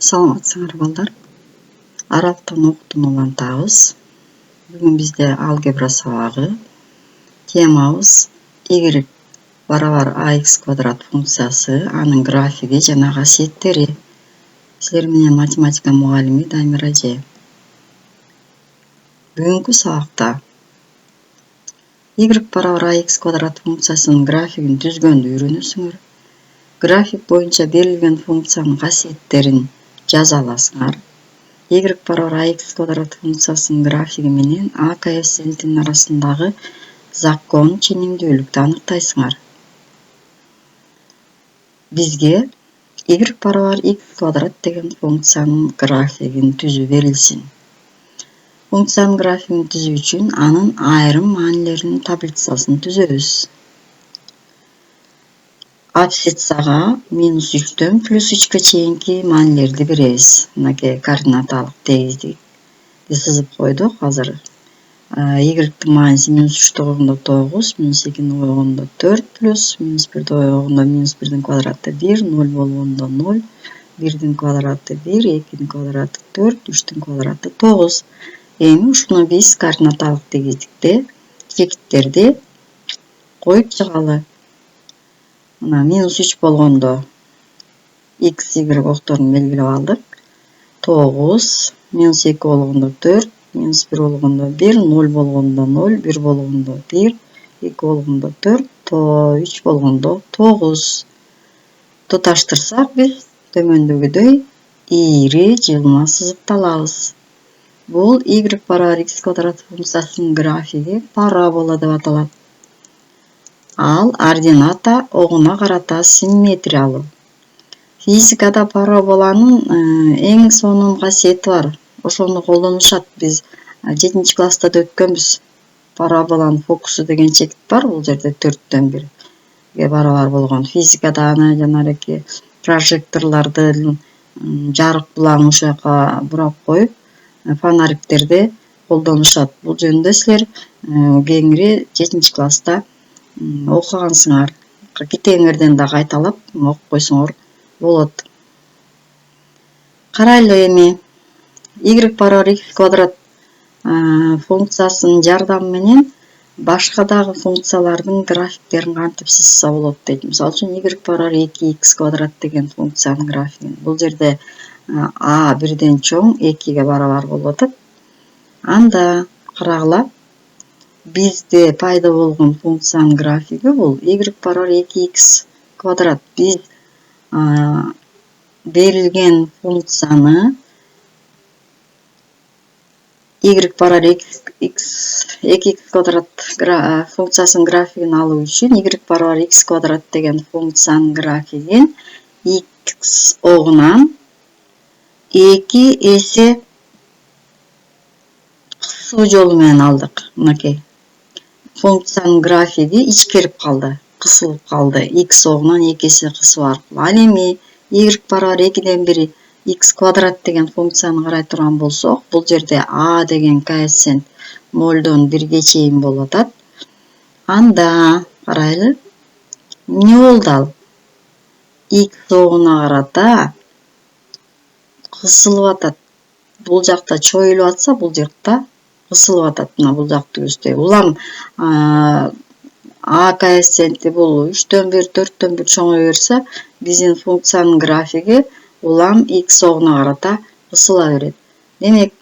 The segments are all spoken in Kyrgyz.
Саламатсыңар балдар. Аралыктан окуутун улантабыз. Бүгүн бизде алгебра сабагы. Темабыз y барабар ax квадрат функциясы, анын графиги жана касиеттери. Силер менен математика мугалими Дамир эже. Бүгүнкү сабакта y барабар ax квадрат функциясынын графигин түзгөндү үйрөнөсүңөр. График боюнча берилген функциянын касиеттерин жаза аласыңар. Y барабар ax квадрат функциясынын графиги менен a коэффициентинин арасындагы закон ченемдүүлүктү аныктайсыңар. Бизге y барабар x квадрат деген функциянын графигин түзүү берилсин. Функциянын графигин түзүү үчүн анын айрым маанилеринин таблицасын түзөбүз. Абсциссага -3дөн +3ке чейинки маанилерди беребиз. Мынакей координаталык тегиздикти сызып койдук. Азыр y-тин мааниси -3дү койгондо 9, -2-ни койгондо 4 плюс -1-ди койгондо -1-дин квадраты 1, 0 болгондо 0, 1-дин квадраты 1, 2-дин квадраты 4, 3-түн квадраты 9. Эми ушуну биз координаталык тегиздикте чекиттерди коюп чыгалы. Мына -3 болгондо x, y окторун белгилеп алдык. 9, -2 болгондо 4, -1 болгондо 1, 0 болгондо 0, 1 болгондо 1, 2 болгондо 4, 3 болгондо 9. Туташтырсак биз төмөндөгүдөй ийри жылма сызыкталабыз. Бул y барабар x квадрат функциясынын графиги парабола деп аталат. Ал ордината огуна карата симметриялуу. Физикада параболанын эң сонун касиети бар. Ошону колдонушат. Биз 7-класста да өткөнбүз. Параболанын фокусу деген чекит бар. Бул жерде 4/1 барабар болгон. Физикада аны жанагы прожекторлордун жарык булагын ошол жака бурап коюп, фонариктерди колдонушат. Бул жөнүндө силер кеңири 7-класста окугансыңар. Китебиңерден да кайталап окуп койсоңор болот. Карайлы эми y барабар x квадрат функциясынын жардамы менен башка дагы функциялардын графиктерин кантип сызса болот дейт. Мисалы үчүн y барабар 2x квадрат деген функциянын графигин. Бул жерде a 1ден чоң 2ге барабар болуп атат. Анда карагыла, бизде пайда болгон функциянын графиги бул y барабар 2x квадрат. Биз берилген функцияны y барабар 2x квадрат функциясынын графигин алуу үчүн y барабар x квадрат деген функциянын графигин x огунан 2 эсе кысуу жолу менен алдык. Мынакей функциянын графиги ичкерип калды, кысылып калды. X огунан 2 эсе кысуу аркылуу. Ал эми y барабар 2ден 1 x квадрат деген функцияны карай турган болсок, бул жерде a деген коэффициент 0дон 1ге чейин болуп атат. Анда карайлы, эмне болду ал? X огуна карата кысылып атат. Бул жакта чоюлуп атса, бул жакта кысылып атат. Мына бул жакты көздөй. Улам a коэффициенти бул 3/1, 4/1 чоңое берсе, биздин функциянын графиги улам x огуна карата кысыла берет. Демек,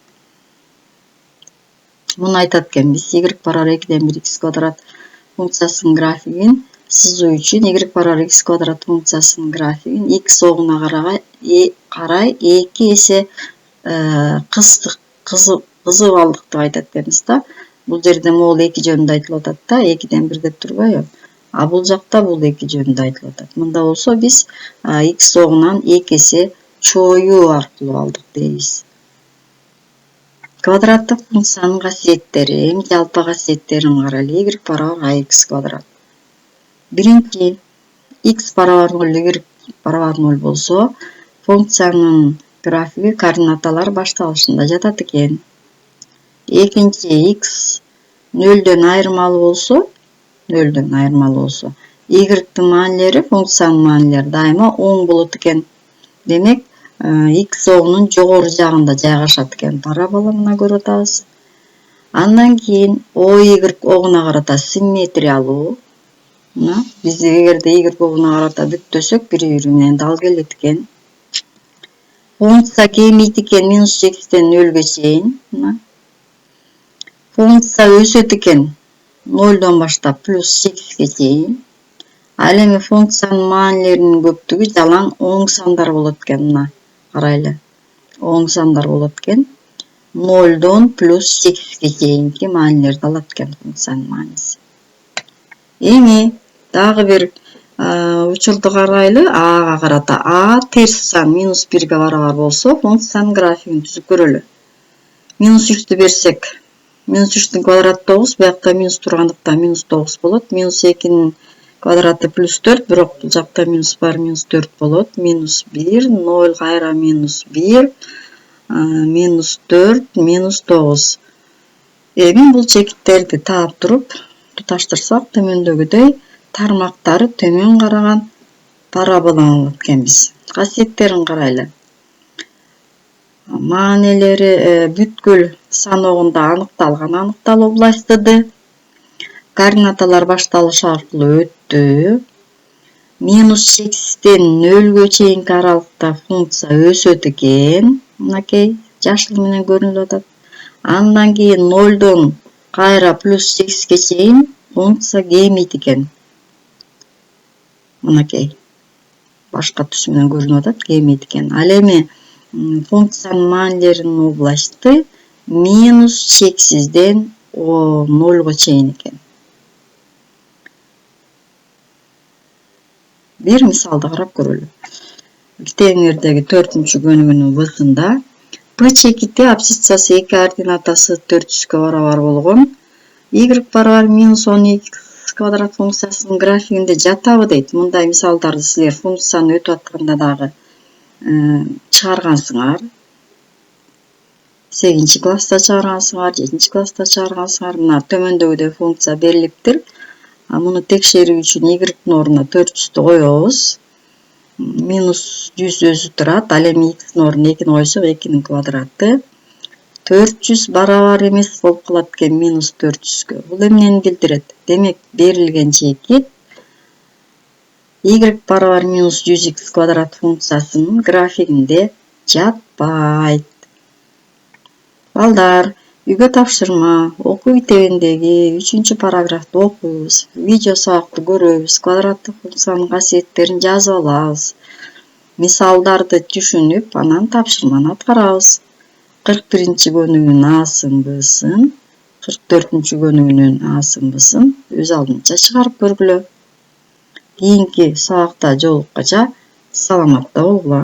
муну айтат экенбиз. Y барабар 2ден 1 x квадрат функциясынын графигин сызуу үчүн y барабар x квадрат функциясынын графигин x огуна карай 2 эсе кысып алдык деп айтат экенбиз да. Бул жерде могул 2 жөнүндө айтылып атат да, 2ден 1 деп турбайбы? А бул жакта бул 2 жөнүндө айтылып атат. Мында болсо биз x огунан 2 эсе чоюу аркылуу алдык дейбиз. Квадраттык функциянын касиеттери, эми жалпы касиеттерин карайлы. Y барабар ax квадрат. Биринчи, x барабар 0, y барабар 0 болсо, функциянын графиги координаталар башталышында жатат экен. Экинчи, x 0дөн айырмалуу болсо, y-тин маанилери, функциянын маанилери дайыма 10 болот экен. Демек, x оңунун жогору жагында жайгашат экен парабола мына көрүп атабыз. Андан кийин OY огуна карата симметриялуу. Мына биз эгерде Y огуна карата бүктөсөк бири-бири менен дал келет экен. Функция кемейт экен -6-тен 0-гө чейин. Мына функция өсөт экен 0-дон баштап +8-ге чейин. Ал эми функциянын маанилеринин көптүгү жалаң оң сандар болот экен. Мына карайлы. Оң сандар болот экен. 0-дон +8-ге чейинки маанилерди алат экен функциянын мааниси. Эми дагы бир учурду карайлы. Ага карата а терс сан -1-ге барабар болсо функциянын графигин түзүп көрөлү. -3-тү берсек, -3-түн квадраты 9, буякта минус тургандыктан -9 болот. -2-нин квадраты +4, бирок бул жакта минус бар, -4 болот. -1, 0 кайра -1, -4, -9. Эми бул чекиттерди таап туруп туташтырсак төмөндөгүдөй тармактары төмөн караган параболаны алат экенбиз. Касиеттерин карайлы. Маанилери бүткүл саногунда аныкталган аныкталуу областыды. Координаталар башталышы аркылуу өттү. -8-тен 0-гө чейинки аралыкта функция өсөт экен. Мынакей жашыл менен көрүнүп атат. Андан кийин 0-дон кайра +8-ге чейин функция кемейт экен. Мынакей башка түс менен көрүнүп атат, кемейт экен. Ал эми функциянын маанилеринин областы -8-ден 0-го чейин экен. Бир мисалды карап көрөлү. Теңирдеги 4-көнүгүнүн б-сында p чекити абсциссасы 2 координатасы 400-гө барабар болгон y барабар -12x квадрат функциясынын графигинде жатабы дейт. Мындай мисалдарды силер функцияны өтүп атканда дагы чыгаргансыңар. 8-класста чыгаргансыңар, 7-класста чыгаргансыңар. Мына төмөндөгүдөй функция берилиптир. Муну текшерүү үчүн y-дин ордуна 400-тү коебуз. -100 өзү турат. Ал эми x-дин ордуна 2-ни койсок 2-нин квадраты 400 барабар эмес болуп калат экен -400-гө. Бул эмнени билдирет? Демек, берилген чекит y барабар -100x квадрат функциясынын графигинде жатпайт. Балдар, үйгө тапшырма, окуу китебиндеги 3-параграфты окуйбуз, видео сабакты көрөбүз, квадраттык функциянын касиеттерин жазып алабыз. Мисалдарды түшүнүп, анан тапшырманы аткарабыз. 41-көнүгүнүн А-сын, Б-сын, 44-көнүгүнүн А-сын, Б-сын өз алдынча чыгарып көргүлө. Кийинки сабакта жолуккача саламатта болгула.